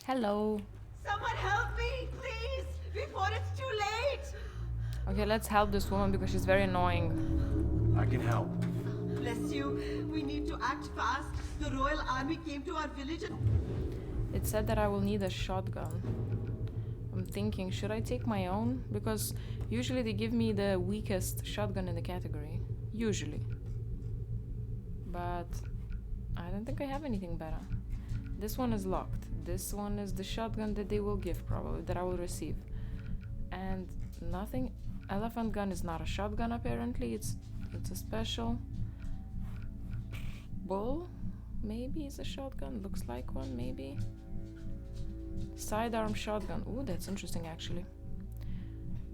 Hello. Someone help me, please, before it's too late. Okay, let's help this woman because she's very annoying. I can help. Bless you. We need to act fast. The Royal Army came to our village and... It said that I will need a shotgun. I'm thinking, should I take my own? Because usually they give me the weakest shotgun in the category. Usually. But I don't think I have anything better. This one is locked. This one is the shotgun that they will give, probably, that I will receive. And nothing. Elephant gun is not a shotgun, apparently. It's a special. Bull? Maybe it's a shotgun. Looks like one, maybe. Sidearm shotgun. Ooh, that's interesting, actually.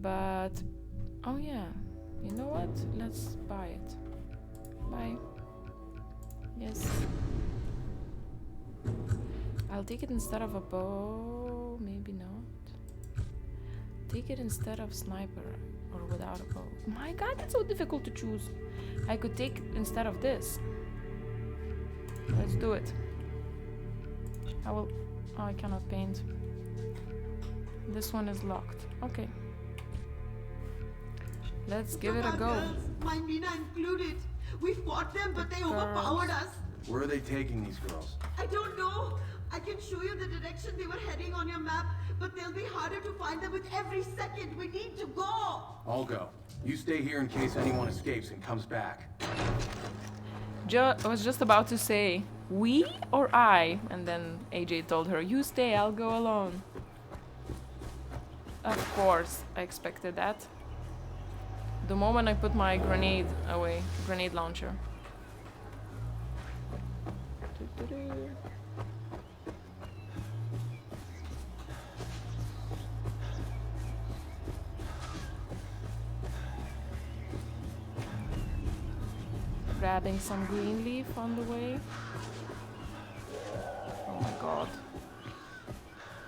But... oh yeah. You know what? Let's buy it. Bye. Yes. I'll take it instead of a bow. Maybe not. Take it instead of sniper. Or without a bow. My god, it's so difficult to choose. I could take it instead of this. Let's do it. I will... oh, I cannot paint. This one is locked. Okay. Let's give it a go. Girls, my Mina included. We fought them, but they overpowered us. Where are they taking these girls? I don't know. I can show you the direction they were heading on your map, but they'll be harder to find them with every second. We need to go. I'll go. You stay here in case anyone escapes and comes back. I was just about to say, we or I? And then AJ told her, you stay, I'll go alone. Of course, I expected that. The moment I put my grenade away, grenade launcher. Grabbing some green leaf on the way. Oh my god.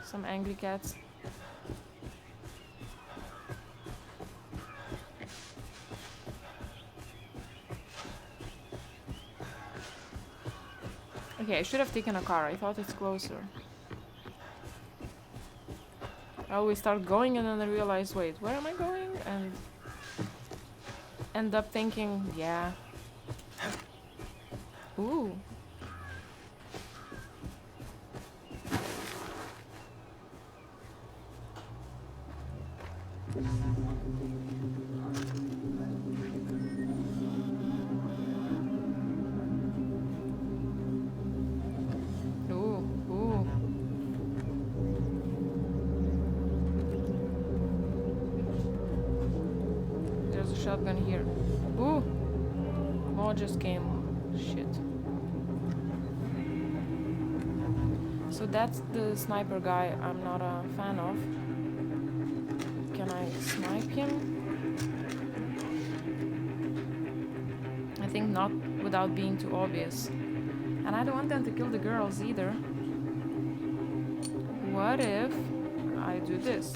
Some angry cats. Okay, I should have taken a car. I thought it's closer. I always start going and then I realize, wait, where am I going? And end up thinking, yeah. Ooh. Shotgun here. Ooh! More just came. Shit. So that's the sniper guy I'm not a fan of. Can I snipe him? I think not without being too obvious. And I don't want them to kill the girls either. What if I do this?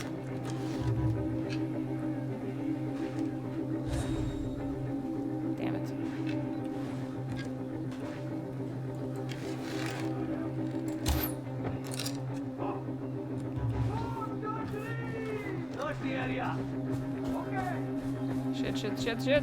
Shit.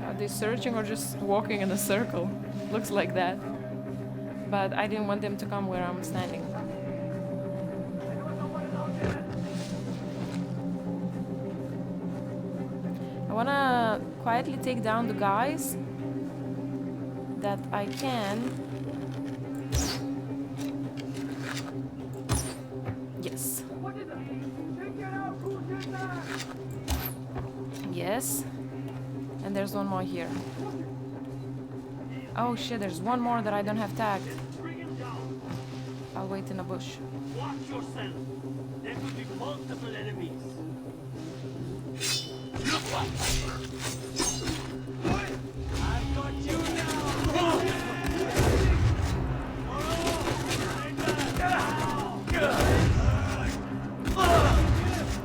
Are they searching or just walking in a circle? Looks like that. But I didn't want them to come where I'm standing. I wanna quietly take down the guys that I can. Yes. Yes. And there's one more here. Oh shit, there's one more that I don't have tagged. I'll wait in a bush. Watch yourself. There could be multiple enemies. I've got you now.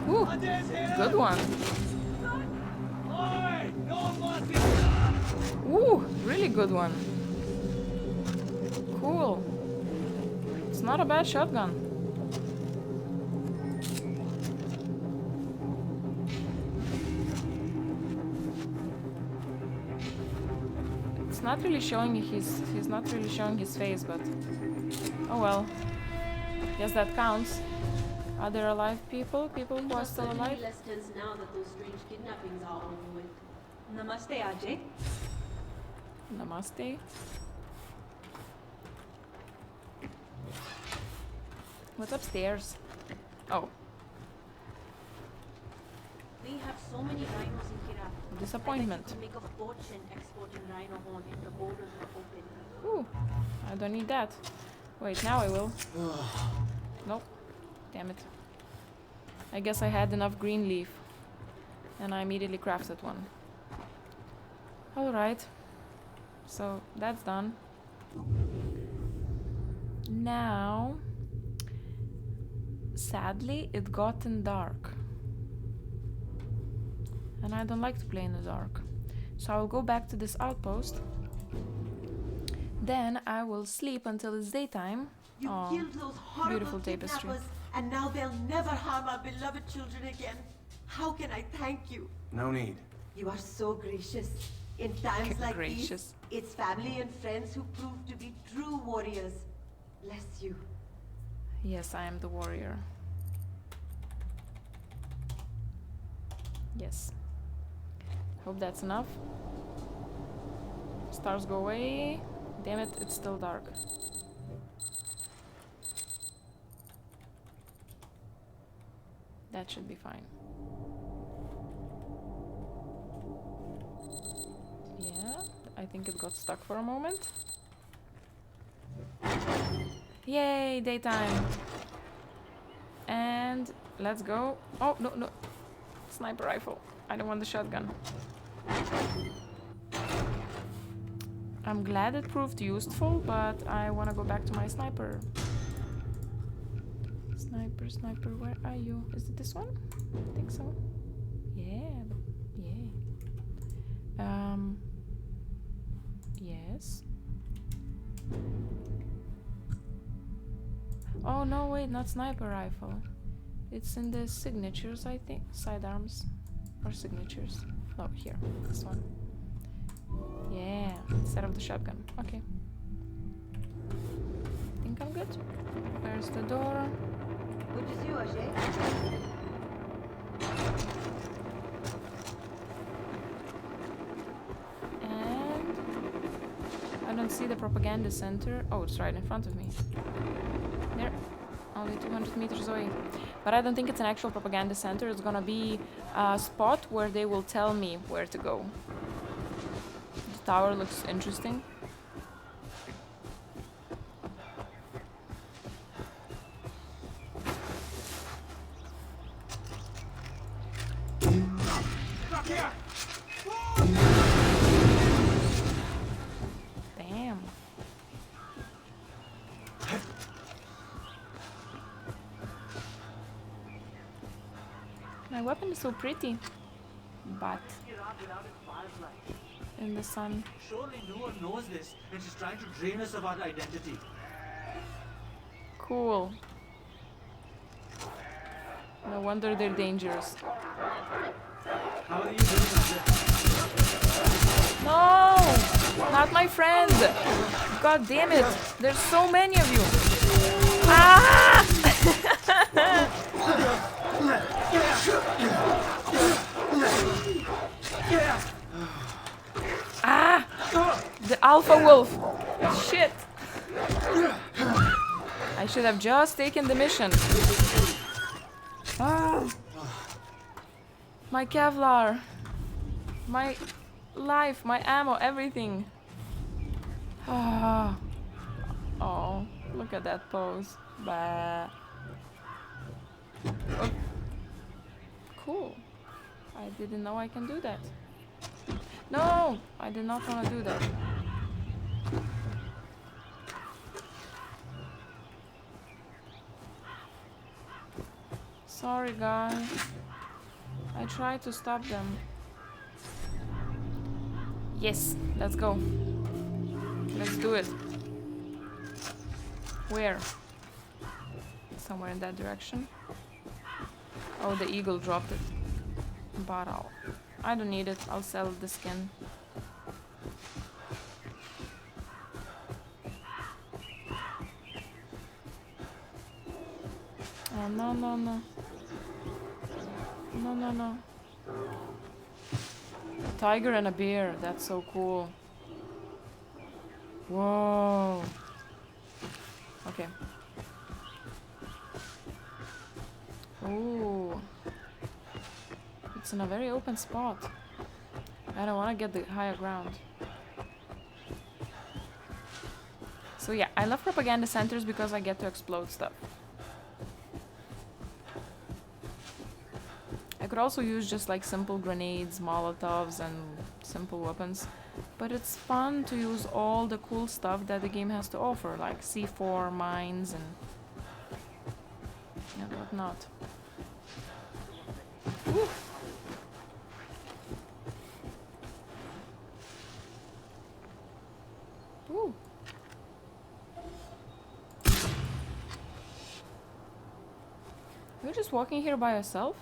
Ooh, good one. Oi! No really good one. Cool. It's not a bad shotgun. It's not really showing he's not really showing his face, but oh well. Guess that counts. Are there alive people? People who are still alive? Less tense now that those strange kidnappings are over with. Namaste, Ajay. Namaste. What's upstairs? Oh, We have so many rhinos in Kira. disappointment. To make a fortune exporting rhino horn if the borders were open. Ooh, I don't need that. Wait, now I will. Nope. Damn it. I guess I had enough green leaf. And I immediately crafted one. Alright. So, that's done. Now... Sadly, it gotten dark. And I don't like to play in the dark. So I will go back to this outpost. Then I will sleep until it's daytime. You Aw, killed those horrible beautiful tapestry. kidnappers, and now they'll never harm our beloved children again. How can I thank you? No need. You are so gracious. In times like Gracious. these, it's family and friends who prove to be true warriors. Bless you. Yes, I am the warrior. Yes. Hope that's enough. Stars go away. Damn it, it's still dark. That should be fine. Yeah, I think it got stuck for a moment. Yay, daytime. And let's go. Oh, no, no. Sniper rifle. I don't want the shotgun. I'm glad it proved useful, but I want to go back to my sniper. Sniper, sniper, where are you? Is it this one? I think so. Yeah, yeah. Yes. Oh no, wait, not sniper rifle. It's in the signatures, I think. Sidearms. Or signatures. Oh, here. This one. Yeah, instead of the shotgun. Okay. Think I'm good. Where's the door? Good to see you, Ajay. And I don't see the propaganda center. Oh, it's right in front of me. There. Only 200 meters away. But I don't think it's an actual propaganda center. It's gonna be a spot where they will tell me where to go. The tower looks interesting. Damn. My weapon is so pretty, but in the sun. Surely no one knows this, and she's trying to drain us of our identity. Cool. No wonder they're dangerous. How are you doing? No! Not my friend! God damn it! There's so many of you! Ah! Ah! The alpha wolf! Shit! I should have just taken the mission. Ah! My Kevlar! My life, my ammo, everything. Ah. Oh, look at that pose. Bah. Oh. Cool. I didn't know I can do that. No, I did not want to do that. Sorry, guy. I tried to stop them. Yes, let's go. Let's do it. Where? Somewhere in that direction. Oh, the eagle dropped it. Bottle. I don't need it. I'll sell the skin. Oh, no, no, no. No, no, no. A tiger and a bear. That's so cool. Whoa. Okay. Ooh. It's in a very open spot. I don't want to get the higher ground. So yeah, I love propaganda centers because I get to explode stuff. I could also use just like simple grenades, Molotovs, and simple weapons. But it's fun to use all the cool stuff that the game has to offer, like C4, mines, and whatnot. Woo. Woo. You're just walking here by yourself?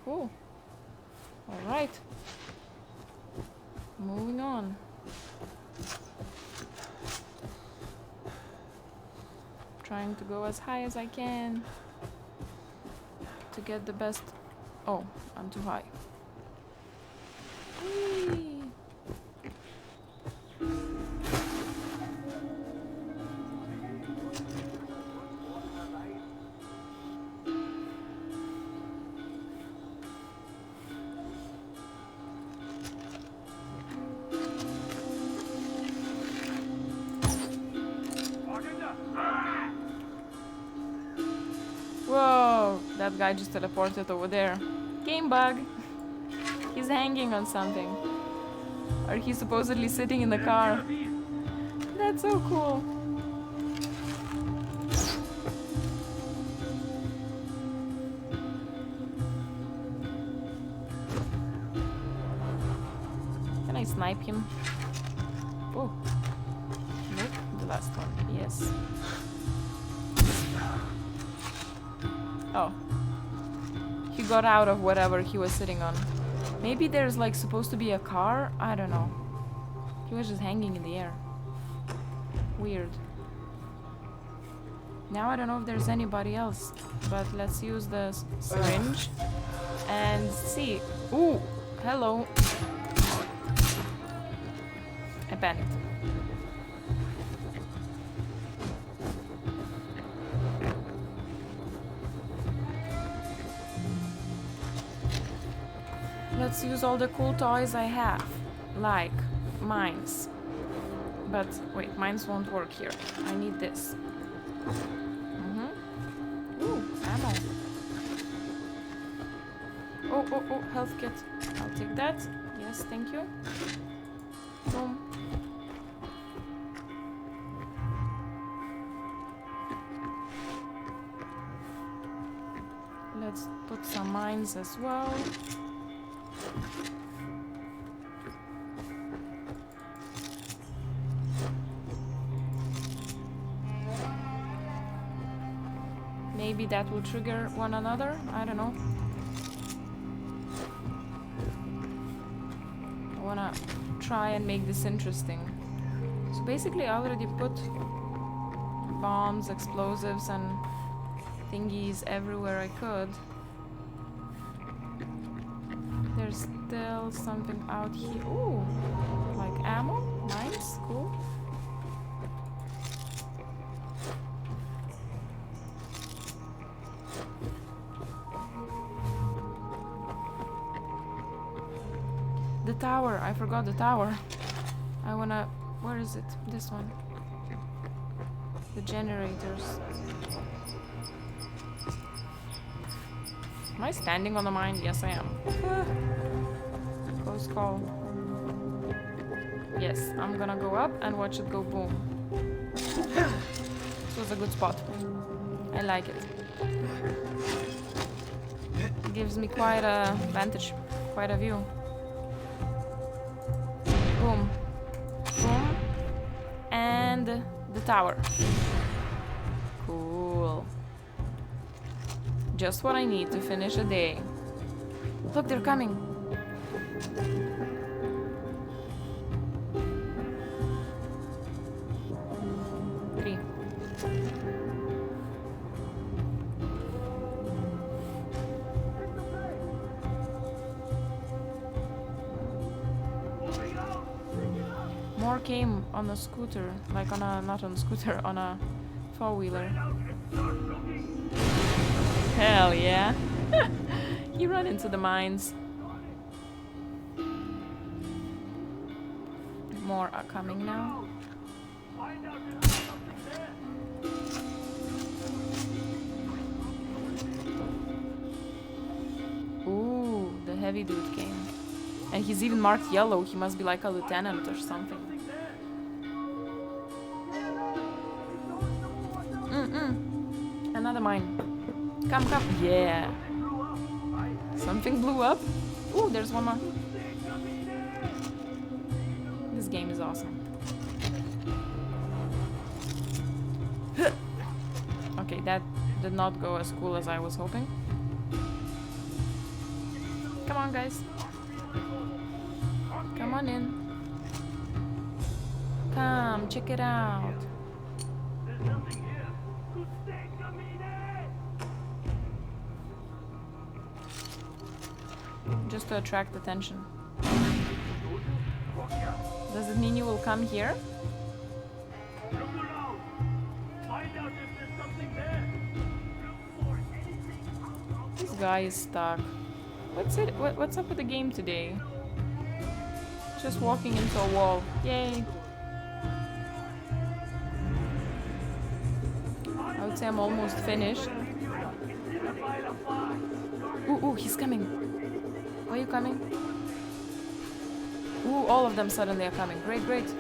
Cool. Alright. Moving on. Trying to go as high as I can to get the best. Oh, I'm too high. Whee! Whoa, that guy just teleported over there. Game bug. He's hanging on something. Or he's supposedly sitting in the car. That's so cool. Can I snipe him? Oh. Nope, the last one. Yes. Oh. He got out of whatever he was sitting on. Maybe there's like supposed to be a car? I don't know. He was just hanging in the air. Weird. Now I don't know if there's anybody else. But let's use the syringe and see. Ooh! Hello. I panicked. Let's use all the cool toys I have, like mines. But wait, mines won't work here. I need this. Ooh, ammo. Oh, health kit. I'll take that. Yes, thank you. Boom. Let's put some mines as well. Maybe that will trigger one another. I don't know. I wanna try and make this interesting. So basically I already put bombs, explosives, and thingies everywhere I could. There's still something out here. Ooh, like ammo? Nice, cool. The tower, I forgot the tower. I wanna, where is it? This one. The generators. Am I standing on the mine? Yes, I am. Close call. Yes, I'm gonna go up and watch it go boom. This was a good spot. I like it. It gives me quite a vantage, quite a view. Boom. Boom. And the tower. Cool. Just what I need to finish a day. Look, they're coming. Three. More came on a scooter, like on a, not on a scooter, on a four-wheeler. Hell yeah. You run into the mines. More are coming now. Ooh, the heavy dude came. And he's even marked yellow. He must be like a lieutenant or something. Another mine. Come, come. Yeah. Something blew up. Ooh, there's one more. This game is awesome. Okay, that did not go as cool as I was hoping. Come on, guys. Come on in. Come, check it out. Just to attract attention. Does it mean you will come here? This guy is stuck. What's up with the game today? Just walking into a wall. Yay. I would say I'm almost finished. Ooh, he's coming. Why are you coming? Ooh, all of them suddenly are coming. Great, great.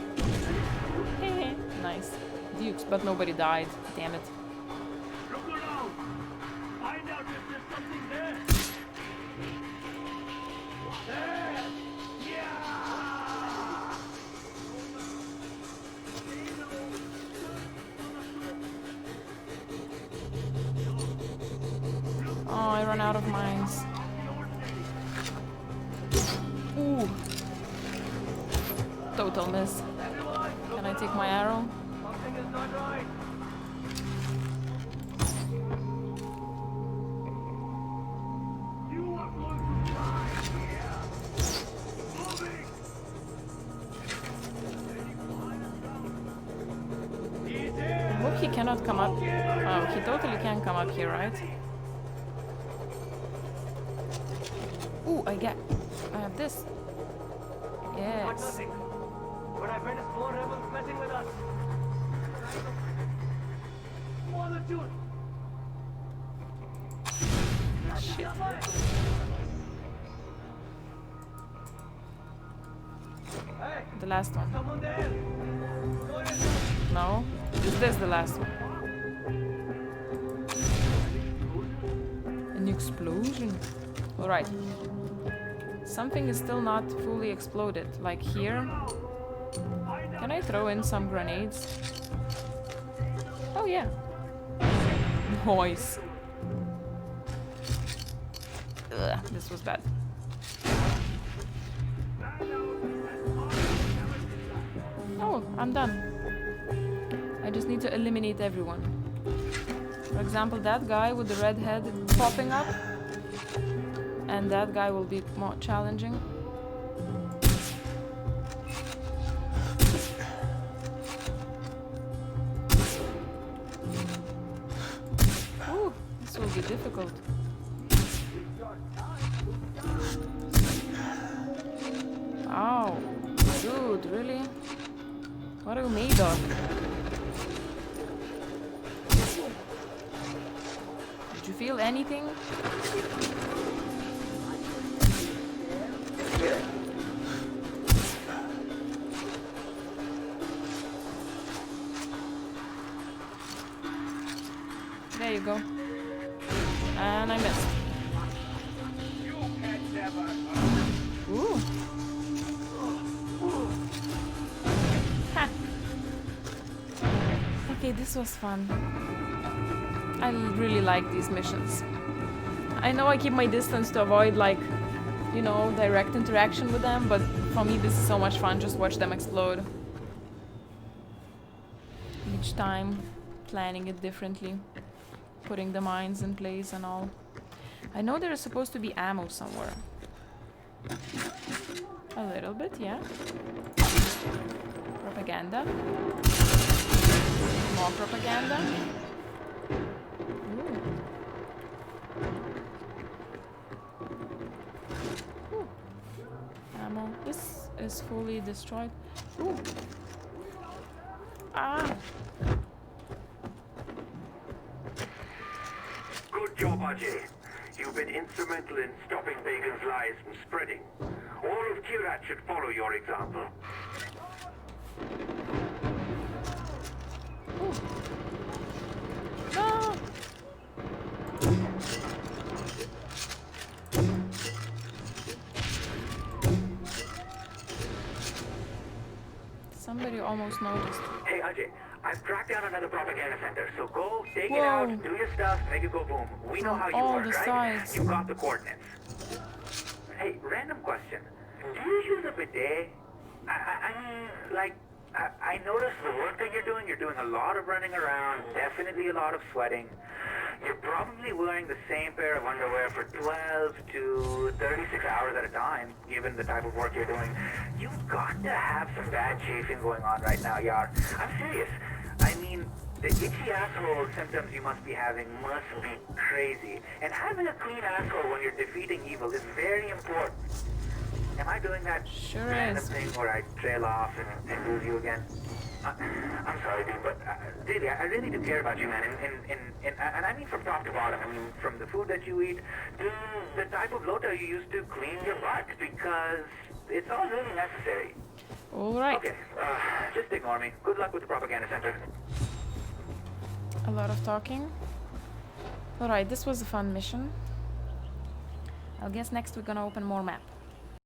Nice. Dukes, but nobody died. Damn it. Look around. Find out if there's something there. There. Yeah. Oh, I run out of mines. Ooh. Total miss. Can I take my arrow? Something is not right. You are going to die here. Moving. He's here. I hope he cannot come up. Oh, he totally can come up here, right? Ooh, I have this. Yes. Nothing. But I bet it's more rebels messing with us. More than two. Shit. Hey, The last one. someone there. No? Is this the last one? An explosion. Alright. Something is still not fully exploded. Like here. Can I throw in some grenades? Oh yeah. Nice. Ugh, this was bad. Oh, I'm done. I just need to eliminate everyone. For example, that guy with the red head popping up. And that guy will be more challenging. Ooh, this will be difficult. Oh, dude, really? What are you made of? Did you feel anything? There you go. And I missed. Ooh. Okay, this was fun. I really like these missions. I know I keep my distance to avoid, like, you know, direct interaction with them, but for me this is so much fun. Just watch them explode. Each time, planning it differently. Putting the mines in place and all. I know there is supposed to be ammo somewhere. A little bit, yeah. Propaganda. More propaganda. Ooh. Ooh. Ammo. This is fully destroyed. Ooh. Ah. Good job, Ajay. You've been instrumental in stopping Bagan's lies from spreading. All of Kirat should follow your example. Ooh. No. Somebody almost noticed. Hey, Ajay, I've tracked down another propaganda center, so go, take it Whoa. out, do your stuff, make it go boom. We know how you all work, the right? sides. You've got the coordinates. Hey, random question. Do you use a bidet? I mean, like, I noticed the work that you're doing a lot of running around, definitely a lot of sweating. You're probably wearing the same pair of underwear for 12 to 36 hours at a time, given the type of work you're doing. You've got to have some bad chafing going on right now, Yar. I'm serious. I mean, the itchy asshole symptoms you must be having must be crazy. And having a clean asshole when you're defeating evil is very important. Am I doing that Sure random is. thing where I trail off and lose you again? I'm sorry, dude, but really, I really do care about you, man. And I mean from top to bottom. I mean, from the food that you eat to the type of lota you use to clean your butt, because it's all really necessary. All right. Okay, just ignore me. Good luck with the propaganda center. A lot of talking. All right, this was a fun mission. I guess next we're gonna open more map.